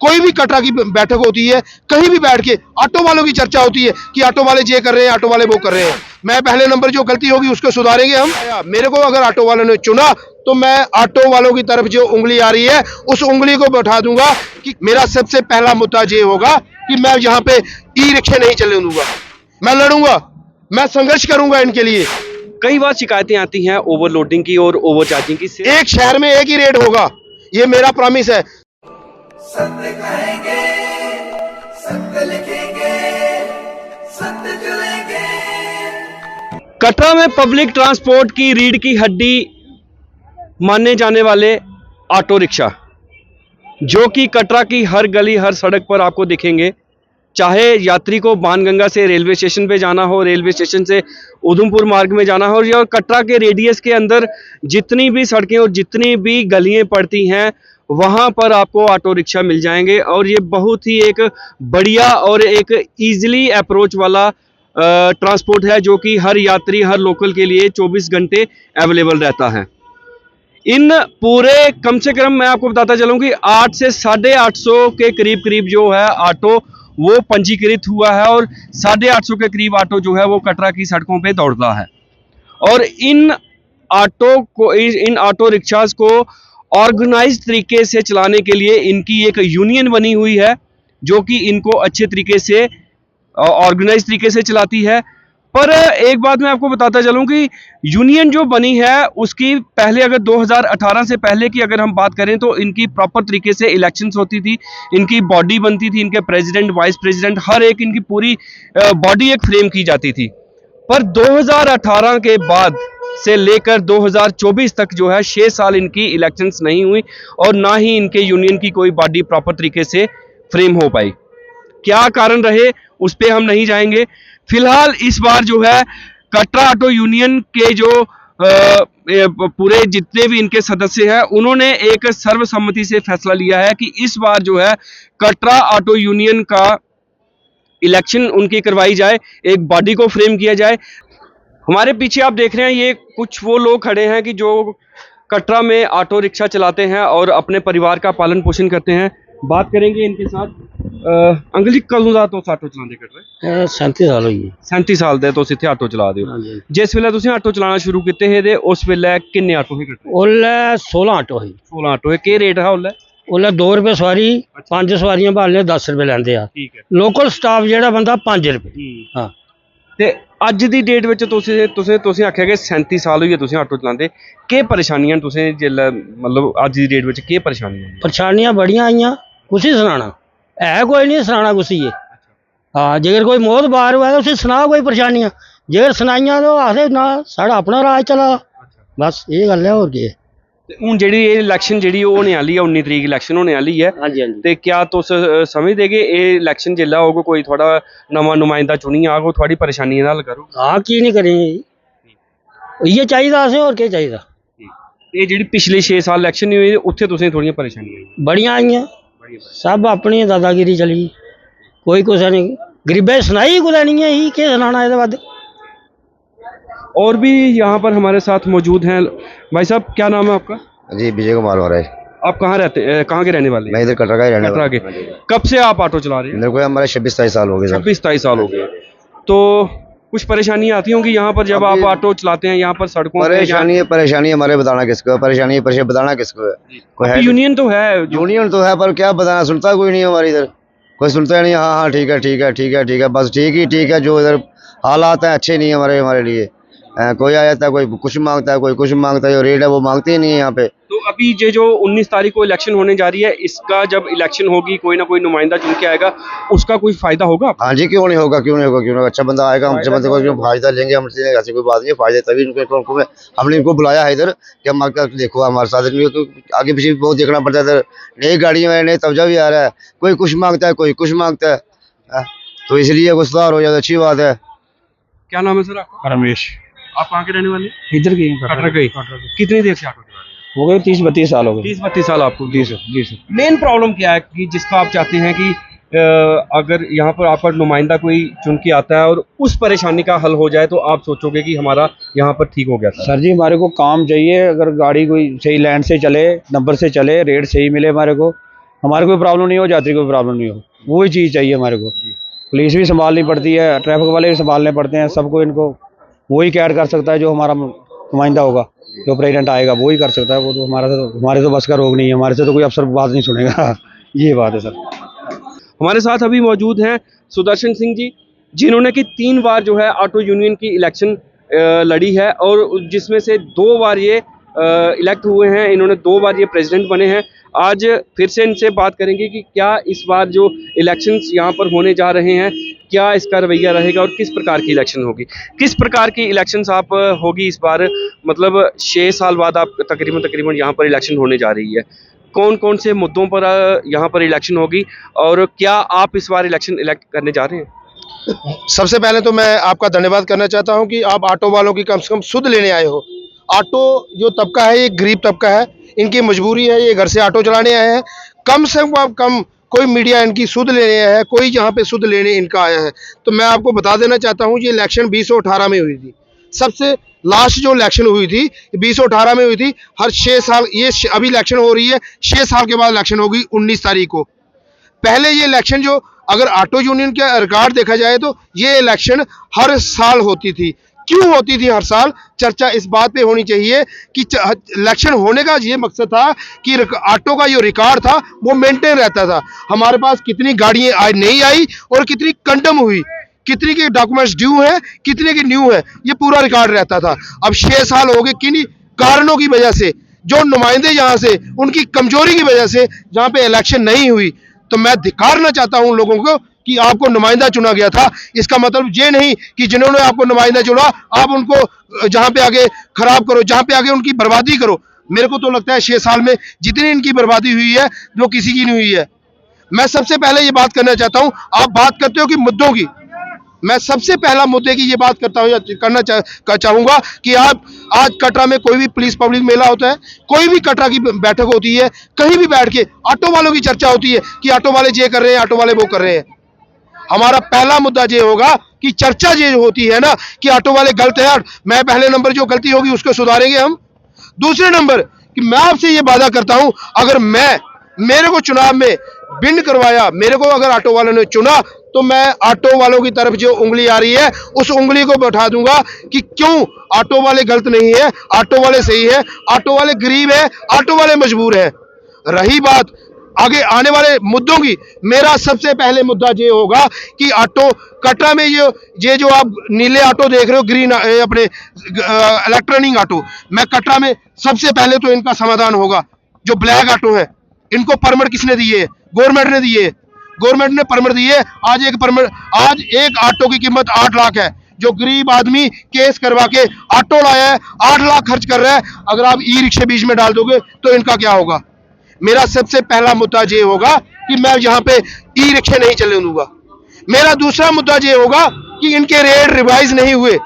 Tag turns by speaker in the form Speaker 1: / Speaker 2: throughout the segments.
Speaker 1: कोई भी कटरा की बैठक होती है, कहीं भी बैठ के ऑटो वालों की चर्चा होती है कि ऑटो वाले ये कर रहे हैं, ऑटो वाले वो कर रहे हैं। मैं पहले नंबर जो गलती होगी उसको सुधारेंगे हम। मेरे को अगर ऑटो वालों ने चुना तो मैं ऑटो वालों की तरफ जो उंगली आ रही है उस उंगली को बैठा दूंगा कि मेरा सबसे पहला मुद्दा ये होगा कि मैं यहाँ पे ई रिक्शे नहीं चलने दूंगा। मैं लड़ूंगा, मैं संघर्ष करूंगा इनके लिए।
Speaker 2: कई बार शिकायतें आती हैं ओवरलोडिंग की और ओवरचार्जिंग की।
Speaker 1: एक शहर में एक ही रेट होगा, ये मेरा प्रॉमिस है।
Speaker 3: सत्य कहेंगे, सत्य लिखेंगे, सत्य चलेंगे।
Speaker 2: कटरा में पब्लिक ट्रांसपोर्ट की रीढ़ की हड्डी माने जाने वाले ऑटो रिक्शा, जो कि कटरा की हर गली हर सड़क पर आपको दिखेंगे। चाहे यात्री को बाणगंगा से रेलवे स्टेशन पे जाना हो, रेलवे स्टेशन से उधमपुर मार्ग में जाना हो, या कटरा के रेडियस के अंदर जितनी भी सड़कें और जितनी भी गलियां पड़ती हैं वहां पर आपको ऑटो रिक्शा मिल जाएंगे। और ये बहुत ही एक बढ़िया और एक ईजिली अप्रोच वाला ट्रांसपोर्ट है, जो कि हर यात्री हर लोकल के लिए 24 घंटे अवेलेबल रहता है। इन पूरे कम से कम मैं आपको बताता चलूं कि 8 से 850 के करीब जो है ऑटो वो पंजीकृत हुआ है, और 850 के करीब ऑटो जो है वो कटरा की सड़कों पे दौड़ता है। और इन ऑटो रिक्शास को ऑर्गेनाइज तरीके से चलाने के लिए इनकी एक यूनियन बनी हुई है, जो कि इनको अच्छे तरीके से ऑर्गेनाइज तरीके से चलाती है। पर एक बात मैं आपको बताता चलूं कि यूनियन जो बनी है उसकी पहले, अगर 2018 से पहले की अगर हम बात करें तो इनकी प्रॉपर तरीके से इलेक्शंस होती थी, इनकी बॉडी बनती थी, इनके प्रेसिडेंट वाइस प्रेसिडेंट हर एक इनकी पूरी बॉडी एक फ्रेम की जाती थी। पर 2018 के बाद से लेकर 2024 तक जो है 6 साल इनकी इलेक्शंस नहीं हुई, और ना ही इनके यूनियन की कोई बॉडी प्रॉपर तरीके से फ्रेम हो पाई। क्या कारण रहे उस पर हम नहीं जाएंगे। फिलहाल इस बार जो है कटरा ऑटो यूनियन के जो पूरे जितने भी इनके सदस्य हैं उन्होंने एक सर्वसम्मति से फैसला लिया है कि इस बार जो है कटरा ऑटो यूनियन का इलेक्शन उनकी करवाई जाए, एक बॉडी को फ्रेम किया जाए। हमारे पीछे आप देख रहे हैं ये कुछ वो लोग खड़े हैं कि जो कटरा में ऑटो रिक्शा चलाते हैं और अपने परिवार का पालन पोषण करते हैं। बात करेंगे इनके साथ। अंकल जी कदों ਦਾ ਤੁਸੀਂ ਆਟੋ ਚਲਾਉਂਦੇ ਕਰ ਰਹੇ?
Speaker 4: 37 ਸਾਲ ਹੋਈ ਹੈ।
Speaker 2: 37 ਸਾਲ ਦੇ ਤੁਸੀਂ ਇੱਥੇ ਆਟੋ ਚਲਾ ਰਹੇ ਹੋ।
Speaker 4: ਹਾਂਜੀ।
Speaker 2: ਜਿਸ ਵੇਲੇ ਤੁਸੀਂ ਆਟੋ ਚਲਾਉਣਾ ਸ਼ੁਰੂ ਕੀਤੇ ਹੈ ਤੇ ਉਸ ਵੇਲੇ ਕਿੰਨੇ ਆਟੋ ਹੀ ਕੱਟੇ?
Speaker 4: ਉਹਲੇ 16 ਆਟੋ ਸੀ।
Speaker 2: 16 ਆਟੋ ਹੈ। ਕੀ ਰੇਟ ਹੈ ਉਹਲੇ?
Speaker 4: ਉਹਲੇ 2 ਰੁਪਏ ਸਵਾਰੀ, 5 ਸਵਾਰੀਆਂ ਭਾਲਨੇ 10 ਰੁਪਏ ਲੈਂਦੇ ਆ।
Speaker 2: ਠੀਕ ਹੈ।
Speaker 4: ਲੋਕਲ ਸਟਾਫ ਜਿਹੜਾ ਬੰਦਾ 5 ਰੁਪਏ। ਹਾਂ।
Speaker 2: ਤੇ ਅੱਜ ਦੀ ਡੇਟ ਵਿੱਚ ਤੁਸੀਂ ਆਖਿਆ ਕਿ 37 ਸਾਲ ਹੋਈ ਹੈ ਤੁਸੀਂ ਆਟੋ ਚਲਾਉਂਦੇ, ਕੀ ਪਰੇਸ਼ਾਨੀਆਂ ਤੁਸੀਂ ਮਤਲਬ ਅੱਜ ਦੀ ਡੇਟ ਵਿੱਚ ਕੀ ਪਰੇਸ਼ਾਨੀਆਂ?
Speaker 4: ਪਰੇਸ਼ਾਨੀਆਂ ਬੜੀਆਂ ਆਈਆਂ, ਕੁਛ ਹੀ ਸੁਣਾਣਾ है, कोई नहीं सुनाना कुछ ही है। हाँ, जेकर कोई मौत बाहर हुआ है उसे सुनाओ कोई परेशानियां, जेकर सुनाइया तो आखिर ना साढ़ा अपना राज चला। बस ये गल है। और के
Speaker 2: हूँ जी इलैक्शन जी होने वाली है, 19 तरीक इलैक्शन होने वाली है।
Speaker 4: हाँ जी।
Speaker 2: ते क्या तुस समझदे कि ये इलैक्शन जिल्लै होग कोई थोड़ा नवा नुमाइंदा चुनी आग वो थोड़ी परेशानियां दा हल करो? हाँ,
Speaker 4: की नहीं करेंगे, ये चाहिए असें, और क्या चाहिए।
Speaker 2: ये जी पिछले 6 साल इलैक्शन नहीं हुए उत्थे तुसें थोड़ियां परेशानियां
Speaker 4: बड़ियां आईयां, सब अपनी दादागिरी चली, कोई कुछ नहीं, गरीबें सुनाई कुछ नहीं है, ही क्या सुनाना है बाद।
Speaker 2: और भी यहाँ पर हमारे साथ मौजूद हैं। भाई साहब क्या नाम है आपका?
Speaker 5: जी विजय कुमार महाराज।
Speaker 2: आप कहाँ रहते हैं, कहाँ के रहने वाले हैं?
Speaker 5: मैं इधर कटरा का ही रहने
Speaker 2: कटरा
Speaker 5: वाला
Speaker 2: के।
Speaker 5: हूं।
Speaker 2: कब से आप ऑटो चला रहे हैं?
Speaker 5: मेरे को हमारे 26-27 साल हो गए।
Speaker 2: 26-27 साल हो गए। तो कुछ परेशानियां आती होंगी यहाँ पर जब आप ऑटो चलाते हैं यहाँ पर सड़कों पे?
Speaker 5: परेशानी हमारे बताना किसको है, परेशानी बताना किसको है? कोई है
Speaker 2: यूनियन तो है,
Speaker 5: यूनियन तो है, पर क्या बताना, सुनता कोई नहीं हमारी इधर, कोई सुनता नहीं। हाँ हाँ ठीक है ठीक है ठीक है ठीक है, बस ठीक है। जो इधर हालात है अच्छे नहीं है हमारे लिए। कोई आ जाता है, कोई कुछ मांगता है, कोई कुछ मांगता है, जो रेट है वो मांगते ही नहीं है यहाँ पे।
Speaker 2: तो अभी ये जो 19 तारीख को इलेक्शन होने जा रही है, इसका जब इलेक्शन होगी कोई ना कोई नुमाइंदा चुन के आएगा, उसका कोई फायदा होगा?
Speaker 5: हाँ जी, क्यों नहीं होगा, क्यों नहीं होगा, क्यों नहीं होगा। अच्छा बंदा आएगा, हम अच्छे बंदे को क्यों फायदा लेंगे हमसे, ऐसी कोई बात नहीं। फायदे तभी हमने इनको बुलाया है इधर कि हम देखो हमारे साथ नहीं हो, तो आगे पीछे बहुत देखना पड़ता है। इधर नई गाड़ियाँ में नए तवजा भी आ रहा है, कोई कुछ मांगता है, कोई कुछ मांगता है, तो इसलिए कुछ सुधार हो जाए, अच्छी बात है।
Speaker 2: क्या नाम है सर आपका?
Speaker 6: रमेश।
Speaker 2: आप कहाँ के रहने वाले?
Speaker 6: इधर की
Speaker 2: कटरा के। कितनी देर से ऑटो चला रहे हैं?
Speaker 6: हो गए 30-32 साल हो गए।
Speaker 2: 30-32 साल आपको?
Speaker 6: जी सर।
Speaker 2: मेन प्रॉब्लम क्या है कि जिसका आप चाहते हैं कि अगर यहाँ पर आपका नुमाइंदा कोई चुन के आता है और उस परेशानी का हल हो जाए तो आप सोचोगे कि हमारा यहाँ पर ठीक हो गया था?
Speaker 6: सर जी हमारे को काम चाहिए, अगर गाड़ी कोई सही लाइन से चले, नंबर से चले, रेट सही मिले हमारे को, हमारे कोई प्रॉब्लम नहीं हो, यात्री को प्रॉब्लम नहीं हो, वही चीज़ चाहिए हमारे को। पुलिस भी संभालनी पड़ती है, ट्रैफिक वाले भी संभालने पड़ते हैं, सबको इनको वही कैड कर सकता है जो हमारा नुमाइंदा होगा, जो प्रेसिडेंट आएगा वही कर सकता है। वो तो हमारे तो बस का रोग नहीं है, हमारे से तो कोई अफसर बात नहीं सुनेगा। ये बात है सर।
Speaker 2: हमारे साथ अभी मौजूद हैं सुदर्शन सिंह जी, जिन्होंने कि 3 बार जो है ऑटो यूनियन की इलेक्शन लड़ी है और जिसमें से 2 बार ये इलेक्ट हुए हैं। इन्होंने 2 बार ये प्रेसिडेंट बने हैं। आज फिर से इनसे बात करेंगे कि क्या इस बार जो इलेक्शंस यहाँ पर होने जा रहे हैं, क्या इसका रवैया रहेगा और किस प्रकार की इलेक्शन होगी, किस प्रकार की इलेक्शंस आप होगी इस बार। मतलब 6 साल बाद आप तकरीबन यहाँ पर इलेक्शन होने जा रही है। कौन कौन से मुद्दों पर यहाँ पर इलेक्शन होगी और क्या आप इस बार इलेक्शन इलेक्ट करने जा रहे हैं?
Speaker 1: सबसे पहले तो मैं आपका धन्यवाद करना चाहता हूं कि आप ऑटो वालों की कम से कम सुध लेने आए हो। ऑटो जो तबका है ये गरीब तबका है, इनकी मजबूरी है, ये घर से ऑटो चलाने आए हैं। कम से कम कोई मीडिया इनकी सुध लेने आया है, कोई यहाँ पे सुध लेने इनका आया है। तो मैं आपको बता देना चाहता हूँ ये इलेक्शन 2018 में हुई थी। सबसे लास्ट जो इलेक्शन हुई थी 2018 में हुई थी। हर 6 साल ये अभी इलेक्शन हो रही है, 6 साल के बाद इलेक्शन होगी 19 तारीख को। पहले ये इलेक्शन जो अगर ऑटो यूनियन का रिकॉर्ड देखा जाए तो ये इलेक्शन हर साल होती थी। क्यों होती थी हर साल? चर्चा इस बात पे होनी चाहिए कि इलेक्शन होने का ये मकसद था कि ऑटो का जो रिकॉर्ड था वो मेंटेन रहता था। हमारे पास कितनी गाड़ियां आज नहीं आई और कितनी कंडम हुई, कितनी के डॉक्यूमेंट्स ड्यू हैं, कितने के न्यू है, ये पूरा रिकॉर्ड रहता था। अब 6 साल हो गए किन्हीं कारणों की वजह से, जो नुमाइंदे यहाँ से उनकी कमजोरी की वजह से जहाँ पे इलेक्शन नहीं हुई। तो मैं धिक्कारना चाहता हूं लोगों को कि आपको नुमाइंदा चुना गया था। इसका मतलब ये नहीं कि जिन्होंने आपको नुमाइंदा चुना आप उनको जहां पे आगे खराब करो, जहां पे आगे उनकी बर्बादी करो। मेरे को तो लगता है 6 साल में जितनी इनकी बर्बादी हुई है वो किसी की नहीं हुई है। मैं सबसे पहले ये बात करना चाहता हूं, आप बात करते हो कि मुद्दों की, मैं सबसे पहला मुद्दे की ये बात करना चाहूंगा कि आप आज कटरा में कोई भी पुलिस पब्लिक मेला होता है, कोई भी कटरा की बैठक होती है, कहीं भी बैठ के ऑटो वालों की चर्चा होती है कि ऑटो वाले ये कर रहे हैं, ऑटो वाले वो कर रहे हैं। हमारा पहला मुद्दा ये होगा कि चर्चा ये होती है ना कि ऑटो वाले गलत है, मैं पहले नंबर जो गलती होगी उसको सुधारेंगे हम। दूसरे नंबर कि मैं आपसे ये वादा करता हूं, अगर मेरे को चुनाव में बिन करवाया, मेरे को अगर ऑटो वालों ने चुना तो मैं ऑटो वालों की तरफ जो उंगली आ रही है उस उंगली को बैठा दूंगा कि क्यों ऑटो वाले गलत नहीं है, ऑटो वाले सही है, ऑटो वाले गरीब है, ऑटो वाले मजबूर है। रही बात आगे आने वाले मुद्दों की, मेरा सबसे पहले मुद्दा ये होगा कि ऑटो कटरा में ये जो आप नीले ऑटो देख रहे हो, ग्रीन अपने इलेक्ट्रॉनिक ऑटो, मैं कटरा में सबसे पहले तो इनका समाधान होगा। जो ब्लैक ऑटो है इनको परमिट किसने दिए? गवर्नमेंट ने दिए, गवर्नमेंट ने परमिट दिए। आज एक ऑटो की कीमत 8 लाख है। जो गरीब आदमी केस करवा के ऑटो लाया है 8 लाख खर्च कर रहा है, अगर आप ई रिक्शे बीच में डाल दोगे तो इनका क्या होगा? मेरा सबसे पहला मुद्दा ये होगा कि मैं यहाँ पे ई रिक्शे नहीं चलने दूंगा। मेरा दूसरा मुद्दा ये होगा कि इनके रेट रिवाइज नहीं हुए।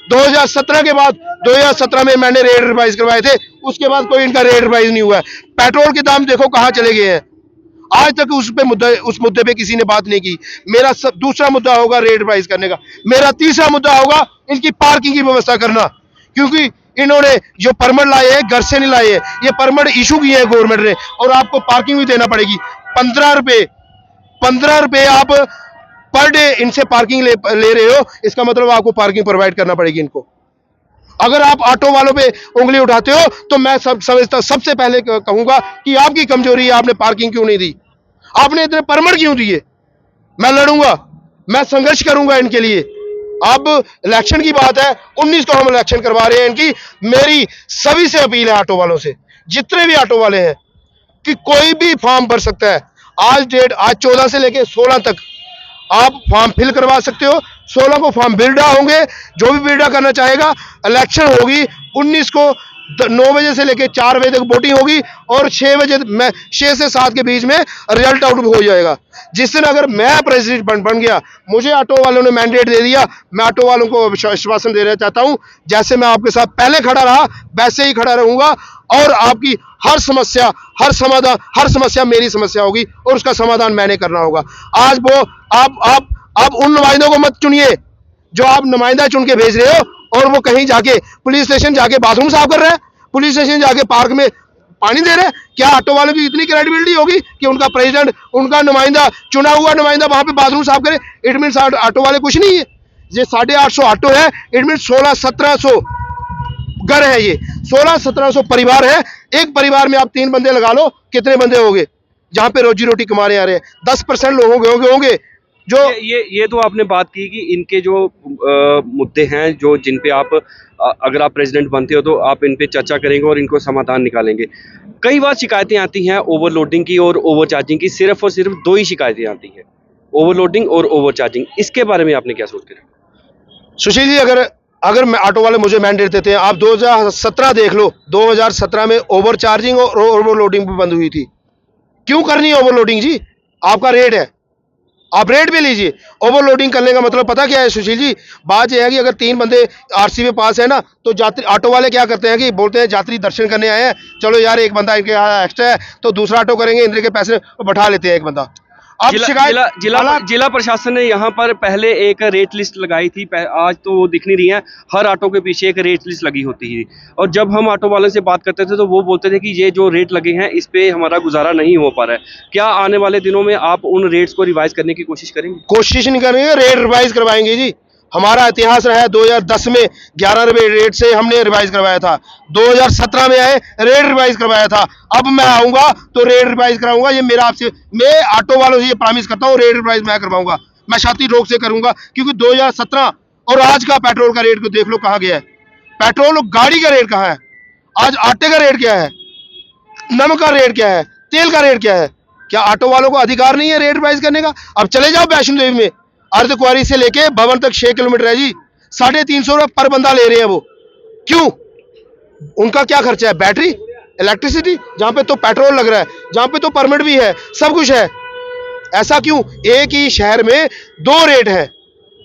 Speaker 1: 2017 के बाद 2017 में मैंने रेट रिवाइज करवाए थे, उसके बाद कोई इनका रेट रिवाइज नहीं हुआ है। पेट्रोल के दाम देखो कहाँ चले गए हैं, आज तक उस मुद्दे पे किसी ने बात नहीं की। मेरा दूसरा मुद्दा होगा रेट रिवाइज करने का। मेरा तीसरा मुद्दा होगा इनकी पार्किंग की व्यवस्था करना, क्योंकि इन्होंने जो परमिट लाए हैं घर से नहीं लाए हैं, ये परमिट इशू किए हैं गवर्नमेंट ने और आपको पार्किंग भी देना पड़ेगी। 15 रुपए आप पर डे इनसे पार्किंग ले रहे हो, इसका मतलब आपको पार्किंग प्रोवाइड करना पड़ेगी इनको। अगर आप ऑटो वालों पे उंगली उठाते हो तो मैं सबसे पहले कहूंगा कि आपकी कमजोरी है, आपने पार्किंग क्यों नहीं दी, आपने इतने परमिट क्यों दिए। मैं लड़ूंगा, मैं संघर्ष करूंगा इनके लिए। अब इलेक्शन की बात है, 19 को हम इलेक्शन करवा रहे हैं इनकी। मेरी सभी से अपील है ऑटो वालों से, जितने भी ऑटो वाले हैं, कि कोई भी फॉर्म भर सकता है। आज 14 से लेके 16 तक आप फॉर्म फिल करवा सकते हो। 16 को फॉर्म बिल्डा होंगे, जो भी बिल्डा करना चाहेगा। इलेक्शन होगी 19 को 9 बजे से लेके 4 बजे तक वोटिंग होगी और 6 से 7 के बीच में रिजल्ट आउट हो जाएगा। जिस दिन अगर मैं प्रेसिडेंट बन गया, मुझे ऑटो वालों ने मैंडेट दे दिया, मैं ऑटो वालों को आश्वासन देना चाहता हूं, जैसे मैं आपके साथ पहले खड़ा रहा वैसे ही खड़ा रहूंगा और आपकी हर समस्या मेरी समस्या होगी और उसका समाधान मैंने करना होगा। आज वो आप उन नुमाइंदों को मत चुनिए जो आप नुमाइंदा चुन के भेज रहे हो और वो कहीं जाके पुलिस स्टेशन जाके बाथरूम साफ कर रहे हैं, पुलिस स्टेशन जाके पार्क में पानी दे रहे हैं। क्या ऑटो वालों की इतनी क्रेडिबिलिटी होगी कि उनका प्रेसिडेंट, उनका नुमाइंदा, चुना हुआ नुमाइंदा वहां पे बाथरूम साफ करे? इट मीन ऑटो वाले कुछ नहीं है। ये 850 ऑटो है, इट मीन 1600-1700 घर है, ये 1600-1700 परिवार है। एक परिवार में आप 3 बंदे लगा लो, कितने बंदे होंगे जहां पे रोजी रोटी कमाने आ रहे हैं? 10% लोग होंगे जो
Speaker 2: ये तो आपने बात की कि इनके जो मुद्दे हैं, जो जिन पे आप अगर आप प्रेसिडेंट बनते हो तो आप इन पे चर्चा करेंगे और इनको समाधान निकालेंगे। कई बार शिकायतें आती हैं ओवरलोडिंग की और ओवरचार्जिंग की, सिर्फ और सिर्फ 2 ही शिकायतें आती हैं, ओवरलोडिंग और ओवरचार्जिंग। इसके बारे में आपने क्या सोचते हैं?
Speaker 1: सुशील जी, अगर मैं ऑटो वाले मुझे मैंडेट देते हैं, आप 2017 देख लो, 2017 में ओवर चार्जिंग और ओवरलोडिंग भी बंद हुई थी। क्यों करनी है ओवरलोडिंग जी? आपका रेट है, आप रेट भी लीजिए। ओवरलोडिंग करने का मतलब पता क्या है सुशील जी? बात यह है कि अगर 3 बंदे आरसी में पास है ना, तो यात्री ऑटो वाले क्या करते हैं कि बोलते हैं यात्री दर्शन करने आए हैं, चलो यार एक बंदा इनके यहाँ एक्स्ट्रा है तो दूसरा ऑटो करेंगे, इनके पैसे बैठा लेते हैं एक बंदा। अब
Speaker 2: जिला प्रशासन ने यहाँ पर पहले एक रेट लिस्ट लगाई थी, आज तो वो दिख नहीं रही है। हर ऑटो के पीछे एक रेट लिस्ट लगी होती थी, और जब हम ऑटो वालों से बात करते थे तो वो बोलते थे कि ये जो रेट लगे हैं इस पे हमारा गुजारा नहीं हो पा रहा है। क्या आने वाले दिनों में आप उन रेट्स को रिवाइज करने की कोशिश करेंगे?
Speaker 1: कोशिश नहीं करेंगे, रेट रिवाइज करवाएंगे जी। हमारा इतिहास रहा है 2010 में 11 रुपए रेट से हमने रिवाइज करवाया था, 2017 में आए रेट रिवाइज करवाया था। अब मैं आऊंगा तो रेट रिवाइज कराऊंगा। ये मेरा आपसे, मैं ऑटो वालों से ये प्रॉमिस करता हूँ, रेट रिवाइज मैं करवाऊंगा, मैं छाती ठोक से करूंगा। क्योंकि 2017 और आज का पेट्रोल का रेट को देख लो कहाँ गया है। पेट्रोल और गाड़ी का रेट कहाँ है आज, आटे का रेट क्या है, नमक का रेट क्या है, तेल का रेट क्या है? क्या ऑटो वालों को अधिकार नहीं है रेट रिवाइज करने का? अब चले जाओ वैष्णो देवी में, अर्धकुंवारी से लेके भवन तक 6 किलोमीटर है जी, 350 रुपये पर बंदा ले रहे हैं वो। क्यों? उनका क्या खर्चा है? बैटरी, इलेक्ट्रिसिटी, जहां पे तो पेट्रोल लग रहा है, जहां पे तो परमिट भी है, सब कुछ है। ऐसा क्यों? एक ही शहर में 2 रेट है,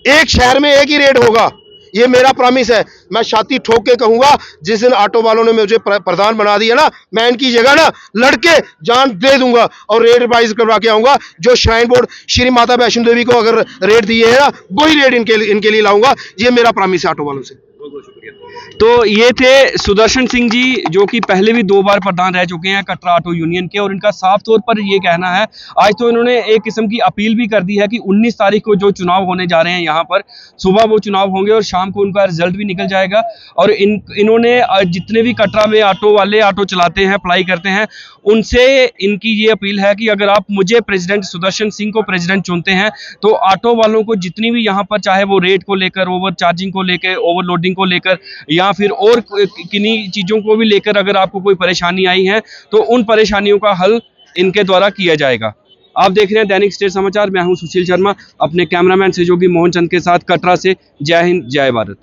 Speaker 1: एक शहर में एक ही रेट होगा। ये मेरा प्रॉमिस है, मैं छाती ठोक के कहूंगा, जिस दिन ऑटो वालों ने मुझे प्रधान बना दिया ना, मैं इनकी जगह ना लड़के जान दे दूंगा और रेट रिवाइज करवा के आऊंगा। जो श्राइन बोर्ड श्री माता वैष्णो देवी को अगर रेट दिए है ना, वही रेट इनके लिए लाऊंगा। ये मेरा प्रॉमिस है ऑटो वालों से।
Speaker 2: बहुत बहुत शुक्रिया। तो ये थे सुदर्शन सिंह जी, जो कि पहले भी 2 बार प्रधान रह चुके हैं कटरा ऑटो यूनियन के, और इनका साफ तौर पर ये कहना है, आज तो इन्होंने एक किस्म की अपील भी कर दी है कि 19 तारीख को जो चुनाव होने जा रहे हैं यहाँ पर, सुबह वो चुनाव होंगे और शाम को उनका रिजल्ट भी निकल जाएगा। और इन्होंने जितने भी कटरा में ऑटो वाले ऑटो चलाते हैं, अप्लाई करते हैं, उनसे इनकी ये अपील है कि अगर आप मुझे प्रेसिडेंट सुदर्शन सिंह को प्रेसिडेंट चुनते हैं तो ऑटो वालों को जितनी भी यहाँ पर, चाहे वो रेट को लेकर, ओवर चार्जिंग को लेकर, ओवरलोडिंग को लेकर, या फिर और किन्हीं चीज़ों को भी लेकर अगर आपको कोई परेशानी आई है तो उन परेशानियों का हल इनके द्वारा किया जाएगा। आप देख रहे हैं दैनिक स्टेट समाचार, मैं हूं सुशील शर्मा, अपने कैमरामैन सहयोगी मोहन चंद के साथ कटरा से। जय हिंद, जय भारत।